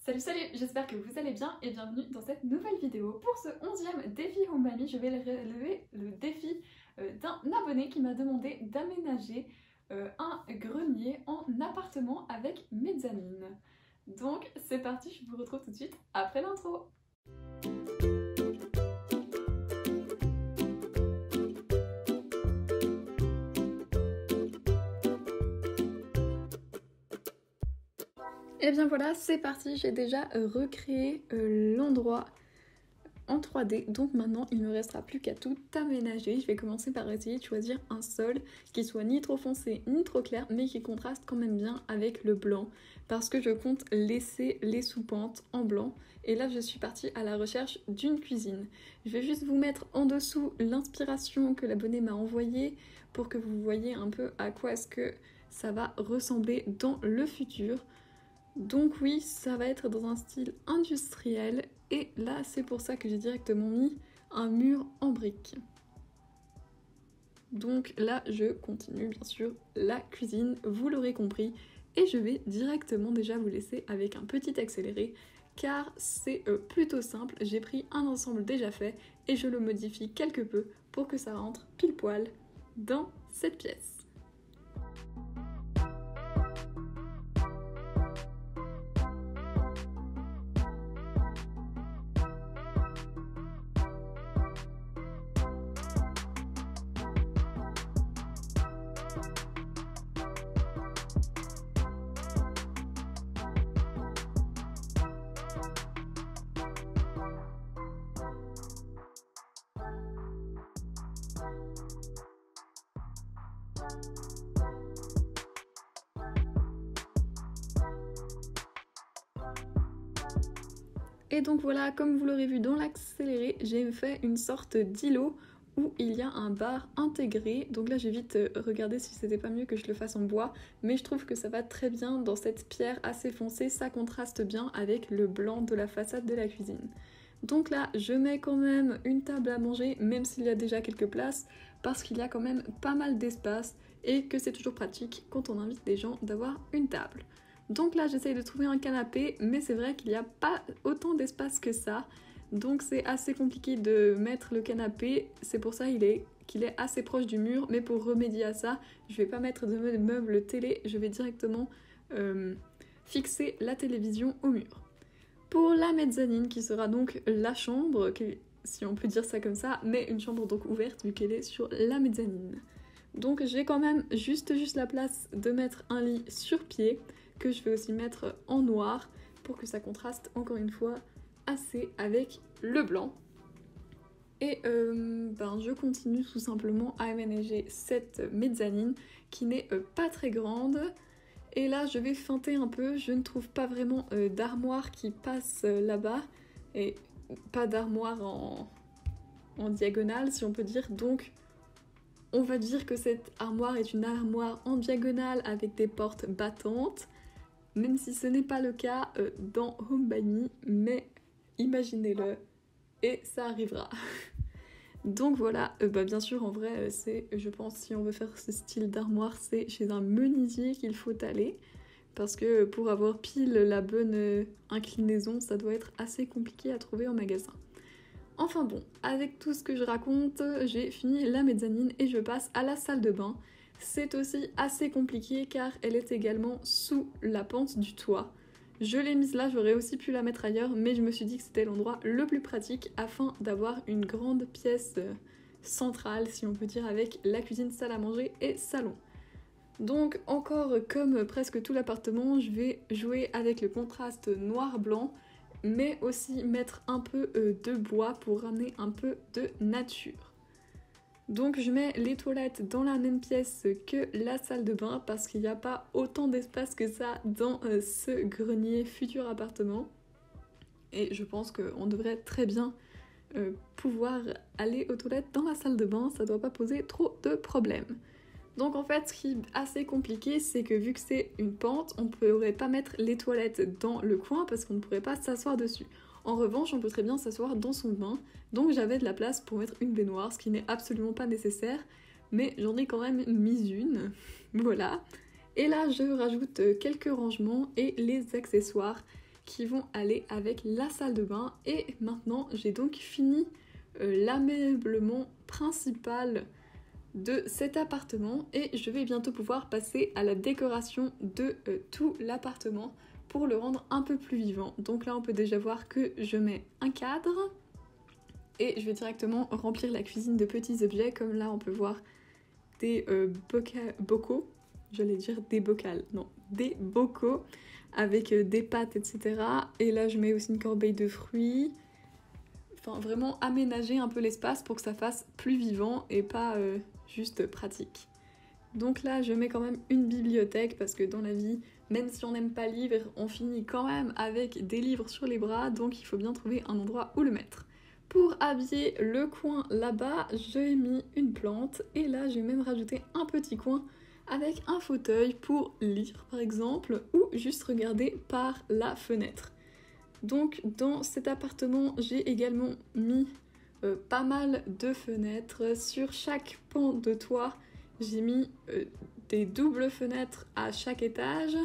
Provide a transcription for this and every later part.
Salut salut, j'espère que vous allez bien et bienvenue dans cette nouvelle vidéo. Pour ce 11e défi Homebami, je vais relever le défi d'un abonné qui m'a demandé d'aménager un grenier en appartement avec mezzanine. Donc c'est parti, je vous retrouve tout de suite après l'intro. Et bien voilà, c'est parti, j'ai déjà recréé l'endroit en 3D, donc maintenant il ne me restera plus qu'à tout aménager. Je vais commencer par essayer de choisir un sol qui soit ni trop foncé ni trop clair, mais qui contraste quand même bien avec le blanc, parce que je compte laisser les sous-pentes en blanc. Et là je suis partie à la recherche d'une cuisine. Je vais juste vous mettre en dessous l'inspiration que l'abonné m'a envoyée pour que vous voyez un peu à quoi est-ce que ça va ressembler dans le futur. Donc oui, ça va être dans un style industriel et là c'est pour ça que j'ai directement mis un mur en briques. Donc là je continue bien sûr la cuisine, vous l'aurez compris, et je vais directement déjà vous laisser avec un petit accéléré car c'est plutôt simple. J'ai pris un ensemble déjà fait et je le modifie quelque peu pour que ça rentre pile poil dans cette pièce. Et donc voilà, comme vous l'aurez vu dans l'accéléré, j'ai fait une sorte d'îlot où il y a un bar intégré. Donc là j'ai vite regardé si c'était pas mieux que je le fasse en bois, mais je trouve que ça va très bien dans cette pierre assez foncée, ça contraste bien avec le blanc de la façade de la cuisine. Donc là je mets quand même une table à manger, même s'il y a déjà quelques places, parce qu'il y a quand même pas mal d'espace et que c'est toujours pratique quand on invite des gens d'avoir une table. Donc là j'essaye de trouver un canapé, mais c'est vrai qu'il n'y a pas autant d'espace que ça, donc c'est assez compliqué de mettre le canapé. C'est pour ça qu'il est assez proche du mur, mais pour remédier à ça, je vais pas mettre de meubles télé, je vais directement fixer la télévision au mur. Pour la mezzanine, qui sera donc la chambre, si on peut dire ça comme ça, mais une chambre donc ouverte vu qu'elle est sur la mezzanine. Donc j'ai quand même juste la place de mettre un lit sur pied, que je vais aussi mettre en noir pour que ça contraste encore une fois assez avec le blanc. Et je continue tout simplement à aménager cette mezzanine qui n'est pas très grande. Et là je vais feinter un peu, je ne trouve pas vraiment d'armoire qui passe là-bas, et pas d'armoire en diagonale si on peut dire, donc on va dire que cette armoire est une armoire en diagonale avec des portes battantes, même si ce n'est pas le cas dans Homebami, mais imaginez-le et ça arrivera. Donc voilà, bien sûr en vrai c'est, je pense, si on veut faire ce style d'armoire, c'est chez un menuisier qu'il faut aller, parce que pour avoir pile la bonne inclinaison, ça doit être assez compliqué à trouver en magasin. Enfin bon, avec tout ce que je raconte, j'ai fini la mezzanine et je passe à la salle de bain. C'est aussi assez compliqué car elle est également sous la pente du toit. Je l'ai mise là, j'aurais aussi pu la mettre ailleurs, mais je me suis dit que c'était l'endroit le plus pratique afin d'avoir une grande pièce centrale, si on peut dire, avec la cuisine, salle à manger et salon. Donc encore comme presque tout l'appartement, je vais jouer avec le contraste noir-blanc, mais aussi mettre un peu de bois pour ramener un peu de nature. Donc je mets les toilettes dans la même pièce que la salle de bain parce qu'il n'y a pas autant d'espace que ça dans ce grenier futur appartement. Et je pense qu'on devrait très bien pouvoir aller aux toilettes dans la salle de bain, ça ne doit pas poser trop de problèmes. Donc en fait ce qui est assez compliqué, c'est que vu que c'est une pente, on ne pourrait pas mettre les toilettes dans le coin parce qu'on ne pourrait pas s'asseoir dessus. En revanche, on peut très bien s'asseoir dans son bain, donc j'avais de la place pour mettre une baignoire, ce qui n'est absolument pas nécessaire, mais j'en ai quand même mis une, voilà. Et là, je rajoute quelques rangements et les accessoires qui vont aller avec la salle de bain. Et maintenant j'ai donc fini l'ameublement principal de cet appartement et je vais bientôt pouvoir passer à la décoration de tout l'appartement pour le rendre un peu plus vivant. Donc là on peut déjà voir que je mets un cadre et je vais directement remplir la cuisine de petits objets, comme là on peut voir des bocaux, j'allais dire des bocals, non, des bocaux avec des pâtes, etc. Et là je mets aussi une corbeille de fruits. Enfin vraiment aménager un peu l'espace pour que ça fasse plus vivant et pas juste pratique. Donc là je mets quand même une bibliothèque parce que dans la vie, même si on n'aime pas lire, on finit quand même avec des livres sur les bras, donc il faut bien trouver un endroit où le mettre. Pour habiller le coin là-bas, j'ai mis une plante et là j'ai même rajouté un petit coin avec un fauteuil pour lire par exemple ou juste regarder par la fenêtre. Donc dans cet appartement, j'ai également mis pas mal de fenêtres. Sur chaque pan de toit, j'ai mis des doubles fenêtres à chaque étage,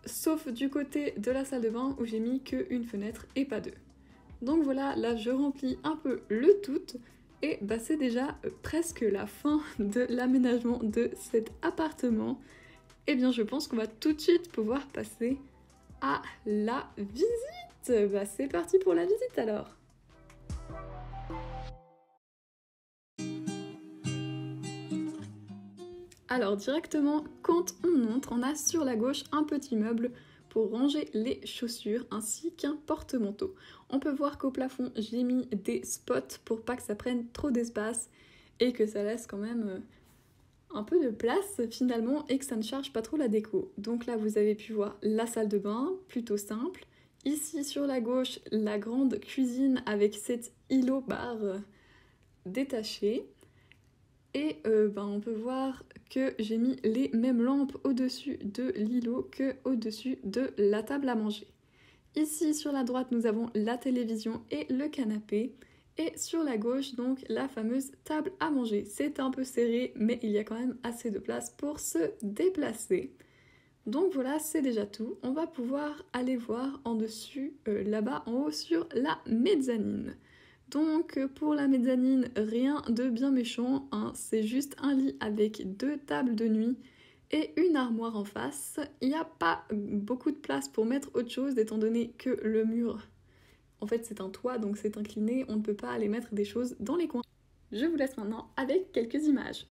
sauf du côté de la salle de bain où j'ai mis qu'une fenêtre et pas deux. Donc voilà, là je remplis un peu le tout et bah c'est déjà presque la fin de l'aménagement de cet appartement. Et bien je pense qu'on va tout de suite pouvoir passer à la visite. Bah c'est parti pour la visite alors. Alors directement quand on entre, on a sur la gauche un petit meuble pour ranger les chaussures ainsi qu'un porte-manteau. On peut voir qu'au plafond j'ai mis des spots pour pas que ça prenne trop d'espace et que ça laisse quand même un peu de place finalement et que ça ne charge pas trop la déco. Donc là vous avez pu voir la salle de bain, plutôt simple. Ici sur la gauche, la grande cuisine avec cet îlot bar détaché. Et on peut voir que j'ai mis les mêmes lampes au-dessus de l'îlot que au-dessus de la table à manger. Ici sur la droite nous avons la télévision et le canapé. Et sur la gauche donc la fameuse table à manger. C'est un peu serré mais il y a quand même assez de place pour se déplacer. Donc voilà, c'est déjà tout. On va pouvoir aller voir en dessus, là-bas en haut sur la mezzanine. Donc pour la mezzanine, rien de bien méchant, hein. C'est juste un lit avec 2 tables de nuit et une armoire en face. Il n'y a pas beaucoup de place pour mettre autre chose étant donné que le mur, en fait c'est un toit donc c'est incliné, on ne peut pas aller mettre des choses dans les coins. Je vous laisse maintenant avec quelques images.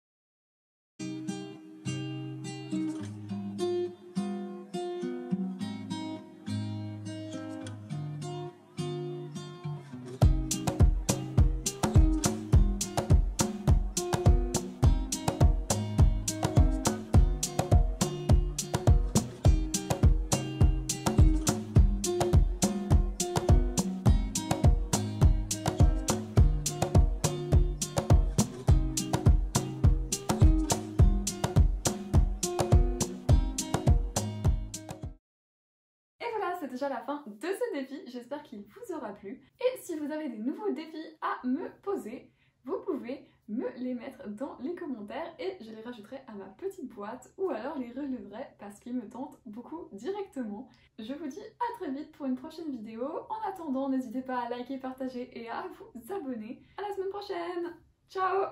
C'est déjà la fin de ce défi, j'espère qu'il vous aura plu. Et si vous avez des nouveaux défis à me poser, vous pouvez me les mettre dans les commentaires et je les rajouterai à ma petite boîte ou alors les relèverai parce qu'ils me tentent beaucoup directement. Je vous dis à très vite pour une prochaine vidéo. En attendant, n'hésitez pas à liker, partager et à vous abonner. À la semaine prochaine. Ciao!